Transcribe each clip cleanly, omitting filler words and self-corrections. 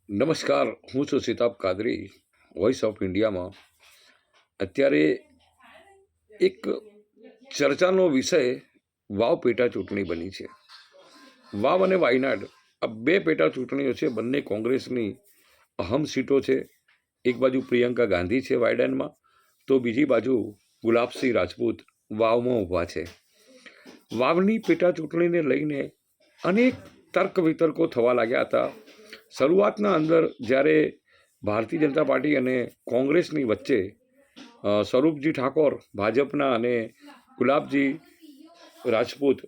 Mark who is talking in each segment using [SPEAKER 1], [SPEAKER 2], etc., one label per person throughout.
[SPEAKER 1] નમસ્કાર, હું છું સિતાબ કાદરી. વોઇસ ઓફ ઇન્ડિયામાં અત્યારે એક ચર્ચાનો વિષય વાવ પેટા ચૂંટણી બની છે. વાવ અને વાયનાડ આ બે પેટા ચૂંટણીઓ છે. બંને કોંગ્રેસની અહમ સીટો છે. એક બાજુ પ્રિયંકા ગાંધી છે વાયડાનમાં, તો બીજી બાજુ ગુલાબસિંહ રાજપૂત વાવમાં ઊભા છે. વાવની પેટા ચૂંટણીને લઈને અનેક તર્ક વિતર્કો થવા લાગ્યા હતા. શરૂઆતના અંદર જ્યારે ભારતીય જનતા પાર્ટી અને કોંગ્રેસની વચ્ચે સ્વરૂપજી ઠાકોર ભાજપના અને ગુલાબજી રાજપૂત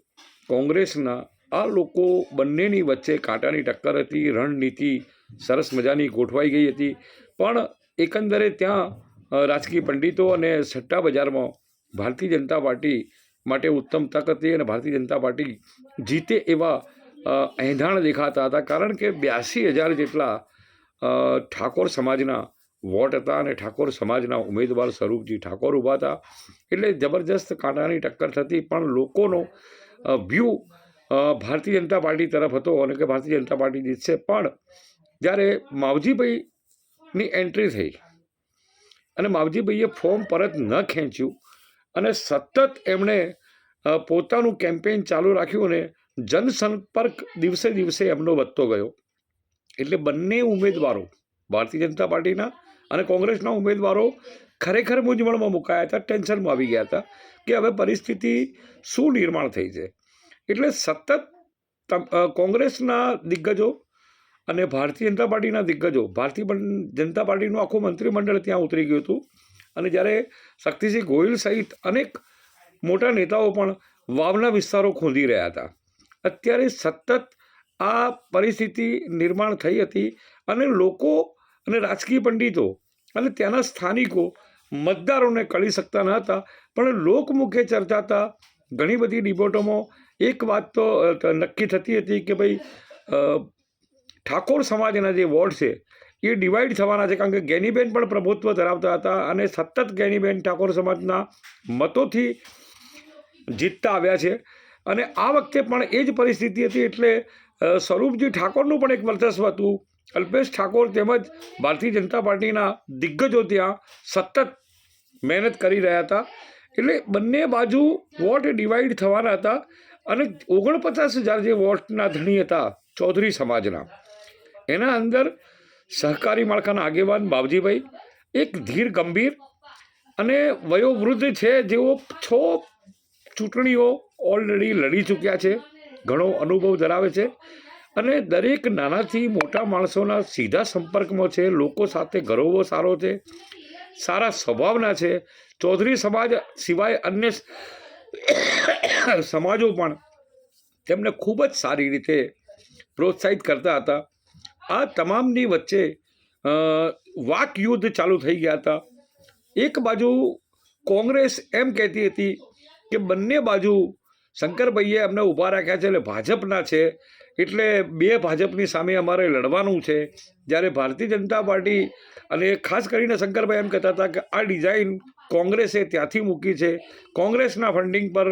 [SPEAKER 1] કોંગ્રેસના, આ લોકો બંનેની વચ્ચે કાંટાની ટક્કર હતી. રણનીતિ સરસ મજાની ગોઠવાઈ ગઈ હતી. પણ એકંદરે ત્યાં રાજકીય પંડિતો અને સટ્ટા બજારમાં ભારતીય જનતા પાર્ટી માટે ઉત્તમ તક હતી અને ભારતીય જનતા પાર્ટી જીતે એવા એંધાણ દેખાતા હતા. કારણ કે 82,000 જેટલા ઠાકોર સમાજના વોટ હતા અને ઠાકોર સમાજના ઉમેદવાર સ્વરૂપજી ઠાકોર ઊભા હતા. એટલે જબરજસ્ત કાંટાની ટક્કર થતી. પણ લોકોનો વ્યૂ ભારતીય જનતા પાર્ટી તરફ હતો અને કે ભારતીય જનતા પાર્ટી જીતશે. પણ જ્યારે માવજીભાઈની એન્ટ્રી થઈ અને માવજીભાઈએ ફોર્મ પરત ન ખેંચ્યું અને સતત એમણે પોતાનું કેમ્પેઇન ચાલુ રાખ્યું અને જનસંપર્ક દિવસે દિવસે એમનો વધતો ગયો. એટલે બંને ઉમેદવારો, ભારતીય જનતા પાર્ટીના અને કોંગ્રેસના ઉમેદવારો ખરેખર મૂંઝવણમાં મુકાયા હતા, ટેન્શનમાં આવી ગયા હતા કે હવે પરિસ્થિતિ શું નિર્માણ થઈ છે. એટલે સતત કોંગ્રેસના દિગ્ગજો અને ભારતીય જનતા પાર્ટીના દિગ્ગજો, ભારતીય જનતા પાર્ટીનું આખું મંત્રીમંડળ ત્યાં ઉતરી ગયું હતું. અને જ્યારે શક્તિસિંહ ગોહિલ સહિત અનેક મોટા નેતાઓ પણ વાવના વિસ્તારો ખોંદી રહ્યા હતા. અત્યારે સતત આ પરિસ્થિતિ નિર્માણ થઈ હતી અને લોકો અને રાજકીય પંડિતો અને ત્યાંના સ્થાનિકો મતદારોને કળી શકતા ન હતા. પણ લોકમુખે ચર્ચાતા ઘણી બધી ડિબેટોમાં એક વાત તો નક્કી થતી હતી કે ભાઈ ઠાકોર સમાજના જે વોર્ડ છે એ ડિવાઈડ થવાના છે. કારણ કે ગેનીબેન પણ પ્રભુત્વ ધરાવતા હતા અને સતત ગેનીબેન ઠાકોર સમાજના મતોથી જીતતા આવ્યા છે. અને આ વખતે પણ એ જ પરિસ્થિતિ હતી. એટલે સ્વરૂપજી ઠાકોરનું પણ એક વર્ચસ્વ હતું. અલ્પેશ ઠાકોર તેમજ ભારતીય જનતા પાર્ટીના દિગ્ગજો ત્યાં સતત મહેનત કરી રહ્યા હતા. એટલે બંને બાજુ વોટ ડિવાઈડ થવાના હતા. અને 49,000 જે વોટના ધણી હતા ચૌધરી સમાજના, એના અંદર સહકારી માળખાના આગેવાન બાવજીભાઈ એક ધીર ગંભીર અને વયોવૃદ્ધ છે, જેઓ 6 ચૂંટણીઓ ઓલરેડી લડી ચૂક્યા છે, ઘણો અનુભવ ધરાવે છે અને દરેક નાનાથી મોટા માણસોના સીધા સંપર્કમાં છે. લોકો સાથે ગરોવો સારો છે, સારા સ્વભાવના છે. ચૌધરી સમાજ સિવાય અન્ય સમાજો પણ તેમને ખૂબ જ સારી રીતે પ્રોત્સાહિત કરતા હતા. આ તમામની વચ્ચે વાક યુદ્ધ ચાલુ થઈ ગયા હતા. એક બાજુ કોંગ્રેસ એમ કહેતી હતી કે બંને બાજુ શંકરભાઈએ અમને ઊભા રાખ્યા છે એટલે ભાજપના છે, એટલે બે ભાજપની સામે અમારે લડવાનું છે. જ્યારે ભારતીય જનતા પાર્ટી અને ખાસ કરીને શંકરભાઈ એમ કહેતા હતા કે આ ડિઝાઇન કોંગ્રેસે ત્યાંથી મૂકી છે, કોંગ્રેસના ફંડિંગ પર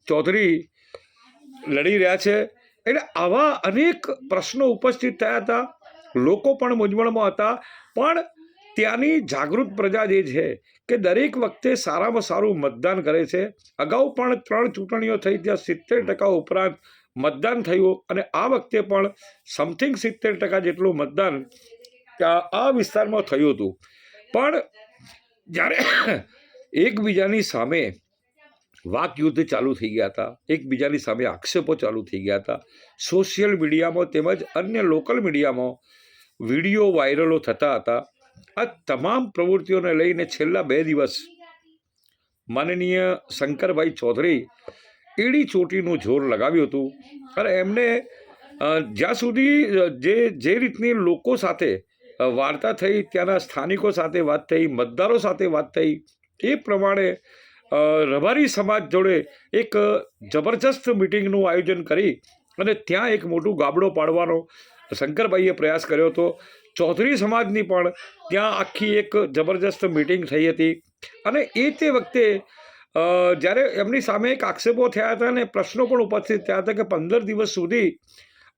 [SPEAKER 1] ચૌધરી લડી રહ્યા છે. એટલે આવા અનેક પ્રશ્નો ઉપસ્થિત થયા હતા. લોકો પણ મૂંઝવણમાં હતા. પણ ત્યાંની જાગૃત પ્રજા જે છે કે દરેક વખતે સારામાં સારું મતદાન કરે છે. અગાઉ પણ 3 ચૂંટણીઓ થઈ, ત્યાં 70% ઉપરાંત મતદાન થયું અને આ વખતે પણ સમથિંગ 70% જેટલું મતદાન આ વિસ્તારમાં થયું હતું. પણ જ્યારે એકબીજાની સામે વાક યુદ્ધ ચાલુ થઈ ગયા હતા, એકબીજાની સામે આક્ષેપો ચાલુ થઈ ગયા હતા, સોશિયલ મીડિયામાં તેમજ અન્ય લોકલ મીડિયામાં વિડીયો વાયરલો થતા હતા. આ તમામ પ્રવૃત્તિઓને લઈને છેલ્લા 2 દિવસ માનનીય શંકરભાઈ ચૌધરી એડી ચોટીનું જોર લગાવ્યું હતું. અને એમને જ્યાં સુધી જે રીતની લોકો સાથે વાર્તા થઈ, ત્યાંના સ્થાનિકો સાથે વાત થઈ, મતદારો સાથે વાત થઈ, એ પ્રમાણે રબારી સમાજ જોડે એક જબરજસ્ત મિટિંગનું આયોજન કરી અને ત્યાં એક મોટું ગાબડો પાડવાનો શંકરભાઈએ પ્રયાસ કર્યો હતો. ચૌધરી સમાજની પણ ત્યાં આખી એક જબરજસ્ત મિટિંગ થઈ હતી. અને તે વખતે જ્યારે એમની સામે એક આક્ષેપો થયા હતા અને પ્રશ્નો પણ ઉપસ્થિત થયા હતા કે 15 દિવસ સુધી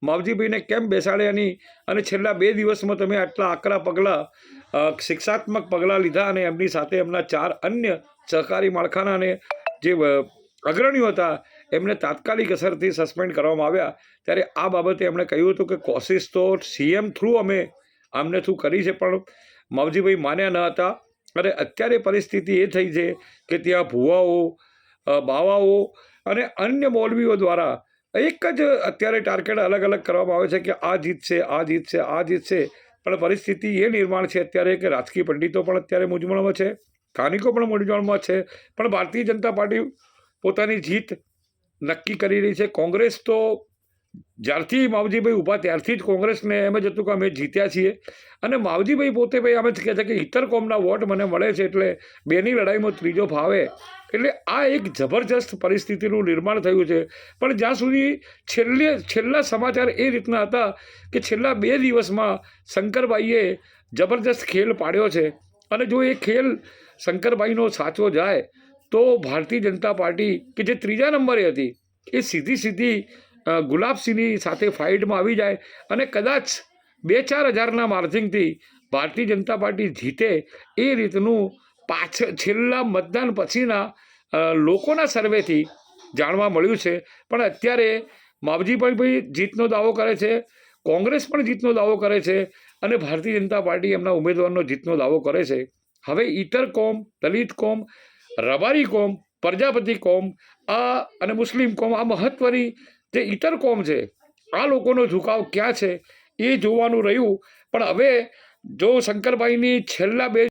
[SPEAKER 1] માવજીભાઈને કેમ બેસાડ્યા નહીં અને છેલ્લા 2 દિવસમાં તમે આટલા આકરા પગલાં શિક્ષાત્મક પગલાં લીધા અને એમની સાથે એમના 4 અન્ય સહકારી માળખાના અને જે અગ્રણીઓ હતા એમને તાત્કાલિક અસરથી સસ્પેન્ડ કરવામાં આવ્યા. ત્યારે આ બાબતે એમણે કહ્યું હતું કે કોશિશ તો સીએમ થ્રુ અમે આમને થ્રુ કરી છે, પણ માવજીભાઈ માન્યા ન હતા. અને અત્યારે પરિસ્થિતિ એ થઈ છે કે ત્યાં ભુવાઓ, બાવાઓ અને અન્ય મૌલવીઓ દ્વારા એક જ અત્યારે ટાર્ગેટ અલગ અલગ કરવામાં આવે છે કે આ જીતશે, આ જીતશે, આ જીતશે. પણ પરિસ્થિતિ એ નિર્માણ છે અત્યારે કે રાજકીય પંડિતો પણ અત્યારે મૂંઝવણમાં છે, સ્થાનિકો પણ મૂંઝવણમાં છે, પણ ભારતીય જનતા પાર્ટી પોતાની જીત નક્કી કરી રહી છે. કોંગ્રેસ તો જ્યારથી માવજીભાઈ ઊભા ત્યારથી જ કોંગ્રેસને એમ જ હતું કે અમે જીત્યા છીએ. અને માવજીભાઈ પોતે ભાઈ એમ જ કહે છે કે ઇતર કોમના વોટ મને મળે છે એટલે બેની લડાઈમાં ત્રીજો ફાવે. એટલે આ એક જબરજસ્ત પરિસ્થિતિનું નિર્માણ થયું છે. પણ જ્યાં સુધી છેલ્લા સમાચાર એ રીતના હતા કે છેલ્લા 2 દિવસમાં શંકરભાઈએ જબરજસ્ત ખેલ પાડ્યો છે. અને જો એ ખેલ શંકરભાઈનો સાચો જાય તો ભારતીય જનતા પાર્ટી કે જે 3જા નંબરે હતી એ સીધી ગુલાબસિંહની સાથે ફાઇટમાં આવી જાય અને કદાચ 2-4 હજારના માર્જિનથી ભારતીય જનતા પાર્ટી જીતે એ રીતનું છેલ્લા મતદાન પછીના લોકોના સર્વેથી જાણવા મળ્યું છે. પણ અત્યારે માવજીભાઈ જીતનો દાવો કરે છે, કોંગ્રેસ પણ જીતનો દાવો કરે છે અને ભારતીય જનતા પાર્ટી એમના ઉમેદવારનો જીતનો દાવો કરે છે. હવે ઇતર કોમ, દલિત કોમ, રબારી કોમ, પ્રજાપતિ કોમ અને મુસ્લિમ કોમ, આ મહત્વની જે ઇતર કોમ છે, આ લોકોનો ઝુકાવ ક્યાં છે એ જોવાનું રહ્યું. પણ હવે જો શંકરભાઈની છેલ્લા 2